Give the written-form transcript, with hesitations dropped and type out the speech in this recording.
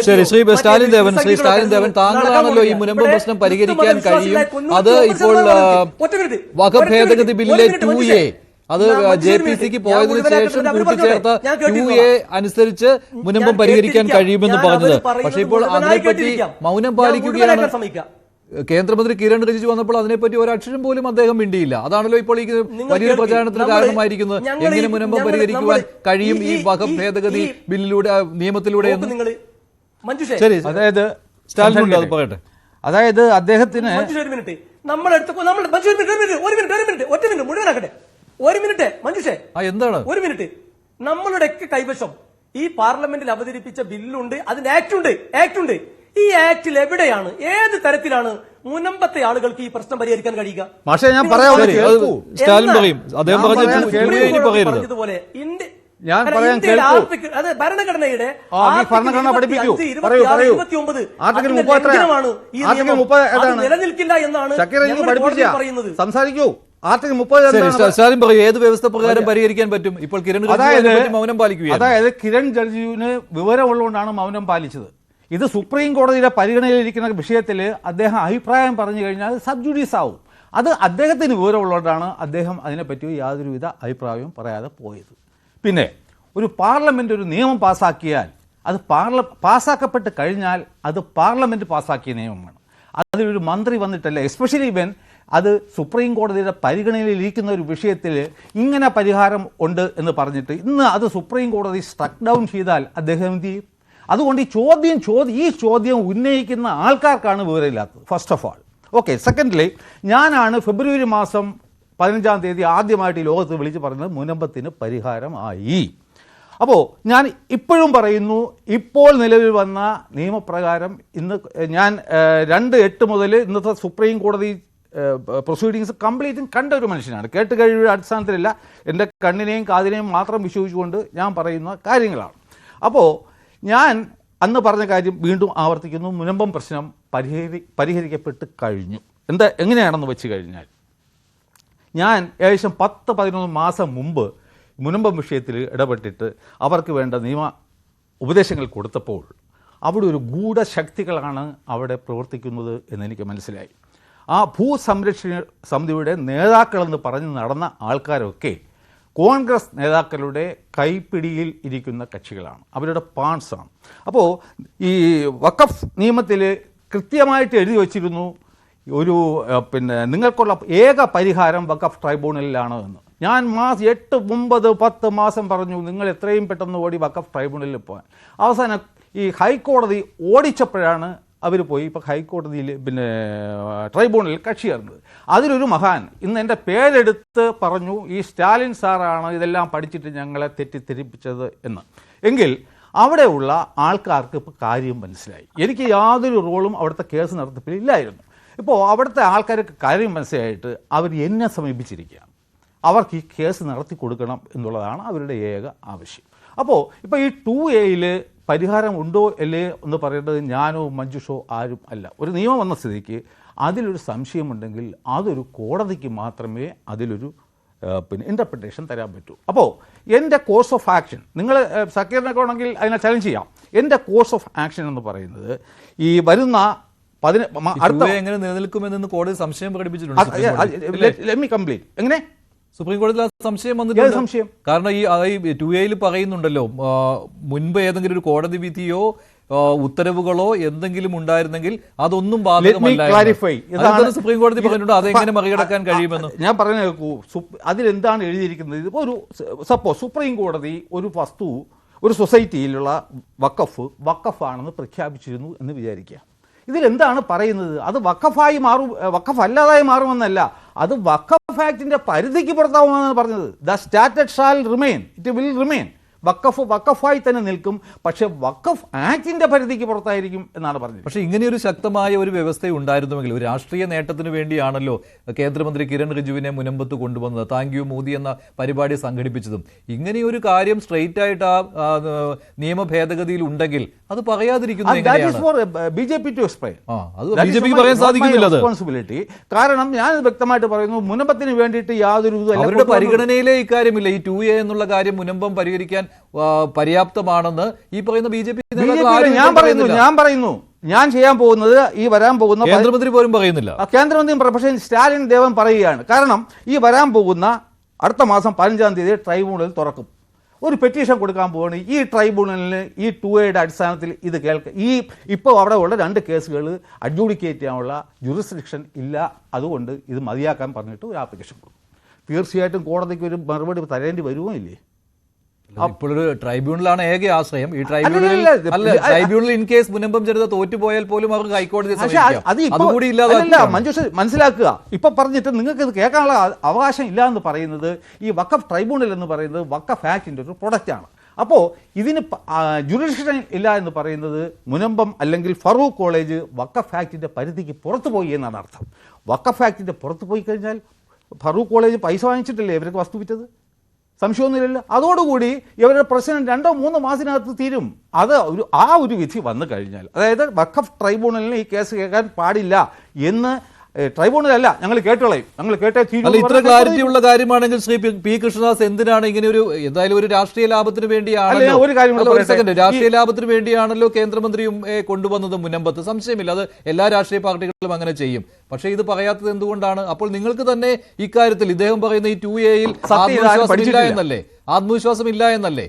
ശരി, ശ്രീ സ്റ്റാലിൻ ദേവൻ താങ്കളാണല്ലോ ഈ മുനമ്പം പ്രശ്നം പരിഹരിക്കാൻ കഴിയും. അത് ഇപ്പോൾ വഖഫ് ഭേദഗതി ബില്ലിലെ 2A അത് JPCക്ക് പോയതിനു ശേഷം കൂട്ടിച്ചേർത്ത 2A അനുസരിച്ച് മുനമ്പം പരിഹരിക്കാൻ കഴിയുമെന്ന് പറഞ്ഞത്. പക്ഷേ ഇപ്പോൾ അതിനെപ്പറ്റി മൗനം പാലിക്കുകയാണ്. കേന്ദ്രമന്ത്രി കിരൺ റിജിജു വന്നപ്പോൾ അതിനെപ്പറ്റി ഒരക്ഷരം പോലും അദ്ദേഹം മിണ്ടിയില്ല. അതാണല്ലോ ഇപ്പോൾ ഈ വലിയൊരു പ്രചാരണത്തിന് കാരണമായിരിക്കുന്നത്. എങ്ങനെ മുനമ്പം പരിഹരിക്കുവാൻ കഴിയും ഈ വഖഫ് ഭേദഗതി ബില്ലിലൂടെ, നിയമത്തിലൂടെ? ശരി, അതായത് സ്റ്റാലിൻ അത് പറയട്ടെ. അതായത് അദ്ദേഹത്തിന് എന്താണ് നമ്മളുടെയൊക്കെ കൈവശം ഈ പാർലമെന്റിൽ അവതരിപ്പിച്ച ബില്ലുണ്ട്, അതിന്റെ ആക്ട് ഉണ്ട്. ഈ ആക്ടിൽ എവിടെയാണ്, ഏത് തരത്തിലാണ് മുനമ്പത്തെ ആളുകൾക്ക് ഈ പ്രശ്നം പരിഹരിക്കാൻ കഴിയുക? പക്ഷേ ഞാൻ പറഞ്ഞതുപോലെ ഞാൻ പറയാൻ ഭരണഘടനയുടെ നിലനിൽക്കില്ല എന്നാണ് പറയുന്നത്. സംസാരിക്കൂ. ആർട്ടിക്കിൾ 30 ഏത് വ്യവസ്ഥ പ്രകാരം പരിഹരിക്കാൻ പറ്റും? ഇപ്പോൾ കിരൺ മൗനം പാലിക്കുക. അതായത് കിരൺ റിജിജുവിന് വിവരമുള്ളതുകൊണ്ടാണ് മൗനം പാലിച്ചത്. ഇത് സുപ്രീം കോടതിയുടെ പരിഗണനയിലിരിക്കുന്ന വിഷയത്തിൽ അദ്ദേഹം അഭിപ്രായം പറഞ്ഞു കഴിഞ്ഞാൽ സബ് ജുഡീസ് ആവും. അത് അദ്ദേഹത്തിന് വിവരമുള്ളതുകൊണ്ടാണ് അദ്ദേഹം അതിനെപ്പറ്റി യാതൊരുവിധ അഭിപ്രായവും പറയാതെ പോയത്. പിന്നെ ഒരു പാർലമെന്റ് ഒരു നിയമം പാസ്സാക്കിയാൽ അത് പാസ്സാക്കപ്പെട്ട് കഴിഞ്ഞാൽ അത് പാർലമെന്റ് പാസ്സാക്കിയ നിയമമാണ്. അതിലൊരു മന്ത്രി വന്നിട്ടല്ല, എസ്പെഷ്യലി ഇവൻ അത് സുപ്രീം കോടതിയുടെ പരിഗണനയിലിരിക്കുന്ന ഒരു വിഷയത്തിൽ ഇങ്ങനെ പരിഹാരം ഉണ്ട് എന്ന് പറഞ്ഞിട്ട് ഇന്ന് അത് സുപ്രീം കോടതി സ്ട്രക്ക് ഡൗൺ ചെയ്താൽ അദ്ദേഹം എന്ത് ചെയ്യും? അതുകൊണ്ട് ഈ ചോദ്യം ഉന്നയിക്കുന്ന ആൾക്കാർക്കാണ് വിവരമില്ലാത്തത്, first of all. Okay, secondly ഞാനാണ് ഫെബ്രുവരി മാസം 15-ാം തീയതി ആദ്യമായിട്ട് ഈ ലോകത്ത് വിളിച്ച് പറഞ്ഞത് മുനമ്പത്തിന് പരിഹാരമായി. അപ്പോൾ ഞാൻ ഇപ്പോഴും പറയുന്നു, ഇപ്പോൾ നിലവിൽ വന്ന നിയമപ്രകാരം ഇന്ന് ഞാൻ 2/8 മുതൽ ഇന്നത്തെ സുപ്രീം കോടതി പ്രൊസീഡിങ്സ് കംപ്ലീറ്റും കണ്ട ഒരു മനുഷ്യനാണ്. കേട്ട് കഴിയുടെ അടിസ്ഥാനത്തിലല്ല, എൻ്റെ കണ്ണിനെയും കാതിനെയും മാത്രം വിശ്വസിച്ചുകൊണ്ട് ഞാൻ പറയുന്ന കാര്യങ്ങളാണ്. അപ്പോൾ ഞാൻ അന്ന് പറഞ്ഞ കാര്യം വീണ്ടും ആവർത്തിക്കുന്നു. മുനമ്പം പ്രശ്നം പരിഹരിക്കപ്പെട്ട് കഴിഞ്ഞു. എങ്ങനെയാണെന്ന് വെച്ച് കഴിഞ്ഞാൽ, ഞാൻ ഏകദേശം 10-11 മാസം മുമ്പ് മുനമ്പം വിഷയത്തിൽ ഇടപെട്ടിട്ട് അവർക്ക് വേണ്ട നിയമ ഉപദേശങ്ങൾ കൊടുത്തപ്പോൾ അവിടെ ഒരു ഗൂഢശക്തികളാണ് അവിടെ പ്രവർത്തിക്കുന്നത് എന്നെനിക്ക് മനസ്സിലായി. ആ ഭൂസംരക്ഷണ സമിതിയുടെ നേതാക്കളെന്ന് പറഞ്ഞ് നടന്ന ആൾക്കാരൊക്കെ കോൺഗ്രസ് നേതാക്കളുടെ കൈപ്പിടിയിൽ ഇരിക്കുന്ന കക്ഷികളാണ്, അവരുടെ പാൺസാണ്. അപ്പോൾ ഈ വഖഫ് നിയമത്തിൽ കൃത്യമായിട്ട് എഴുതി വച്ചിരുന്നു, നിങ്ങൾക്കുള്ള ഏക പരിഹാരം വഖഫ് ട്രൈബ്യൂണലിലാണ് എന്ന്. ഞാൻ 8, 9, 10 മാസം പറഞ്ഞു നിങ്ങൾ എത്രയും പെട്ടെന്ന് ഓടി വഖഫ് ട്രൈബ്യൂണലിൽ പോകാൻ. അവസാനം ഈ ഹൈക്കോടതി ഓടിച്ചപ്പോഴാണ് അവർ പോയി ഇപ്പോൾ ഹൈക്കോടതിയിൽ ട്രൈബ്യൂണലിൽ കക്ഷി ചേർന്നത്. അതിലൊരു മഹാൻ ഇന്ന് എൻ്റെ പേരെടുത്ത് പറഞ്ഞു, ഈ സ്റ്റാലിൻ സാറാണ് ഇതെല്ലാം പഠിച്ചിട്ട് ഞങ്ങളെ തെറ്റിദ്ധരിപ്പിച്ചത് എന്ന്. എങ്കിൽ അവിടെയുള്ള ആൾക്കാർക്ക് ഇപ്പോൾ കാര്യം മനസ്സിലായി. എനിക്ക് യാതൊരു റോളും അവിടുത്തെ കേസ് നടത്തിപ്പിൽ ഇല്ലായിരുന്നു. ഇപ്പോൾ അവിടുത്തെ ആൾക്കാർക്ക് കാര്യം മനസ്സിലായിട്ട് അവർ എന്നെ സമീപിച്ചിരിക്കുകയാണ്. അവർക്ക് ഈ കേസ് നടത്തി കൊടുക്കണം എന്നുള്ളതാണ് അവരുടെ ഏക ആവശ്യം. അപ്പോൾ ഇപ്പോൾ ഈ 2Aയിൽ പരിഹാരം ഉണ്ടോ അല്ലേ എന്ന് പറയേണ്ടത് ഞാനോ മഞ്ജുഷോ ആരും അല്ല. ഒരു നിയമം വന്ന സ്ഥിതിക്ക് അതിലൊരു സംശയമുണ്ടെങ്കിൽ അതൊരു കോടതിക്ക് മാത്രമേ അതിലൊരു ഇൻ്റർപ്രിട്ടേഷൻ തരാൻ പറ്റൂ. അപ്പോൾ എൻ്റെ കോഴ്സ് ഓഫ് ആക്ഷൻ, നിങ്ങൾ സക്കീറിനൊക്കെ ആണെങ്കിൽ അതിനെ ചലഞ്ച് ചെയ്യാം. എൻ്റെ കോഴ്സ് ഓഫ് ആക്ഷൻ എന്ന് പറയുന്നത് ഈ വരുന്ന എങ്ങനെ നിലനിൽക്കുമെന്ന് കോടതി സംശയം പ്രകടിപ്പിച്ചിട്ടുണ്ട്. എങ്ങനെ സുപ്രീം കോടതിയിൽ സംശയം വന്നിട്ടുണ്ട്. കാരണം ഈ 2Aയിൽ പറയുന്നുണ്ടല്ലോ, മുൻപ് ഏതെങ്കിലും ഒരു കോടതി വിധിയോ ഉത്തരവുകളോ എന്തെങ്കിലും ഉണ്ടായിരുന്നെങ്കിൽ അതൊന്നും ബാധകമല്ല. സുപ്രീം കോടതി പറഞ്ഞിട്ടുണ്ട് അതെങ്ങനെ മറികടക്കാൻ കഴിയുമെന്ന്. ഞാൻ പറഞ്ഞു കേൾക്കൂ, അതിലെന്താണ് എഴുതിയിരിക്കുന്നത്? ഇപ്പോൾ ഒരു സപ്പോസ് സുപ്രീം കോടതി ഒരു വസ്തു ഒരു സൊസൈറ്റിയിലുള്ള വഖഫാണെന്ന് പ്രഖ്യാപിച്ചിരുന്നു എന്ന് വിചാരിക്കുക. ഇതിലെന്താണ് പറയുന്നത്? അത് വഖഫ് അല്ലാതായി മാറുമെന്നല്ല, അത് വഖഫ് ആക്ടിന്റെ പരിധിക്ക് പുറത്താവുമെന്നാണ് പറഞ്ഞത്. The status shall remain, it will remain. വഖഫായി തന്നെ നിൽക്കും, പക്ഷെ വഖഫ് ആക്ടിന്റെ പരിധിക്ക് പുറത്തായിരിക്കും എന്നാണ് പറഞ്ഞത്. പക്ഷേ ഇങ്ങനെയൊരു ശക്തമായ ഒരു വ്യവസ്ഥ ഉണ്ടായിരുന്നുവെങ്കിൽ, ഒരു രാഷ്ട്രീയ നേട്ടത്തിന് വേണ്ടിയാണല്ലോ കേന്ദ്രമന്ത്രി കിരൺ റിജിജുവിനെ മുനമ്പത്ത് കൊണ്ടുവന്നത്, താങ്ക് യു മോദി എന്ന പരിപാടി സംഘടിപ്പിച്ചതും. ഇങ്ങനെയൊരു കാര്യം സ്ട്രെയിറ്റ് ആയിട്ട് ആ നിയമ ഭേദഗതിയിൽ ഉണ്ടെങ്കിൽ അത് പറയാതിരിക്കുന്നു. കാരണം ഞാൻ വ്യക്തമായിട്ട് പറയുന്നു, മുനമ്പത്തിന് വേണ്ടിയിട്ട് യാതൊരു അവരുടെ പരിഗണനയിലെ ഇക്കാര്യമില്ല. ഈ 2A എന്നുള്ള കാര്യം മുനമ്പം പരിഹരിക്കാൻ പര്യാപ്തമാണെന്ന് ഈ പറയുന്ന ബി ജെ പി ഞാൻ ചെയ്യാൻ പോകുന്നത് ഈ വരാൻ പോകുന്ന കേന്ദ്രമന്ത്രി പോലും പറയുന്നില്ല. കേന്ദ്രമന്ത്രി പക്ഷേ സ്റ്റാലിൻ ദേവൻ പറയുകയാണ്. കാരണം ഈ വരാൻ പോകുന്ന അടുത്ത മാസം 15-ാം തീയതി ട്രൈബ്യൂണൽ തുറക്കും. ഒരു പെറ്റീഷൻ കൊടുക്കാൻ പോവാണ്. ഈ ട്രൈബ്യൂണലിന് ഈ 2A അടിസ്ഥാനത്തിൽ ഇത് ഇപ്പോൾ അവിടെ ഉള്ള 2 കേസുകൾ അഡ്ജൂഡിക്കേറ്റ് ചെയ്യാനുള്ള ജുറിസ്ഡിക്ഷൻ ഇല്ല. അതുകൊണ്ട് ഇത് മതിയാക്കാൻ പറഞ്ഞിട്ട് ഒരു ആപ്ലിക്കേഷൻ കൊടുക്കും. തീർച്ചയായിട്ടും കോടതിക്ക് ഒരു മറുപടി തരേണ്ടി വരുമോ ഇല്ലേ? ഇപ്പോഴൊരു ട്രൈബ്യൂണലാണ് ഏക ആശ്രയം. ഈ ട്രൈബ്യൂണൽ ഇൻ കേസ് മുനമ്പം ജനത തോറ്റുപോയാൽ പോലും അവർക്ക് ഹൈക്കോടതി അതുകൂടി മഞ്ജുഷ മനസ്സിലാക്കുക. ഇപ്പൊ പറഞ്ഞിട്ട് നിങ്ങൾക്ക് ഇത് കേൾക്കാനുള്ള അവകാശം ഇല്ല എന്ന് പറയുന്നത് ഈ വഖഫ് ട്രൈബ്യൂണൽ എന്ന് പറയുന്നത് വഖഫ് ആക്ടിന്റെ ഒരു പ്രൊഡക്റ്റാണ്. അപ്പോൾ ഇതിന് ജുറിസ്ഡിക്ഷൻ ഇല്ല എന്ന് പറയുന്നത് മുനമ്പം അല്ലെങ്കിൽ ഫറൂഖ് കോളേജ് വഖഫ് ആക്ടിന്റെ പരിധിക്ക് പുറത്തു പോയി എന്നാണ് അർത്ഥം. വഖഫ് ആക്ടിന്റെ പുറത്ത് പോയി കഴിഞ്ഞാൽ ഫറൂഖ് കോളേജ് പൈസ വാങ്ങിച്ചിട്ടില്ലേ ഇവർക്ക് വസ്തു വിറ്റത്? സംശയമൊന്നുമില്ലല്ലോ. അതോടുകൂടി ഇവരുടെ പ്രശ്നം 2-3 മാസത്തിനകത്ത് തീരും. അത് ഒരു വിധി വന്നു കഴിഞ്ഞാൽ, അതായത് വഖഫ് ട്രൈബ്യൂണലിന് ഈ കേസ് കേൾക്കാൻ പാടില്ല എന്ന് ട്രൈബ്യൂണലല്ല ഞങ്ങൾ കേട്ടോളയും, ഞങ്ങൾ കേട്ടേ തീരും. ഇത്ര ക്ലാരിറ്റി ഉള്ള കാര്യമാണെങ്കിൽ ശ്രീ പി കൃഷ്ണദാസ് എന്തിനാണ് ഇങ്ങനെ എന്തായാലും ഒരു രാഷ്ട്രീയ ലാഭത്തിന് വേണ്ടിയാണല്ലോ, ഒരു കാര്യം രാഷ്ട്രീയ ലാഭത്തിന് വേണ്ടിയാണല്ലോ കേന്ദ്രമന്ത്രിയും കൊണ്ടുവന്നത് മുനമ്പത്ത്. സംശയമില്ല, അത് എല്ലാ രാഷ്ട്രീയ പാർട്ടികളും അങ്ങനെ ചെയ്യും. പക്ഷേ ഇത് പറയാത്തത് എന്തുകൊണ്ടാണ്? അപ്പോൾ നിങ്ങൾക്ക് തന്നെ ഇക്കാര്യത്തിൽ ഇദ്ദേഹം പറയുന്ന ഈ 2A ആത്മവിശ്വാസം ഇല്ല എന്നല്ലേ?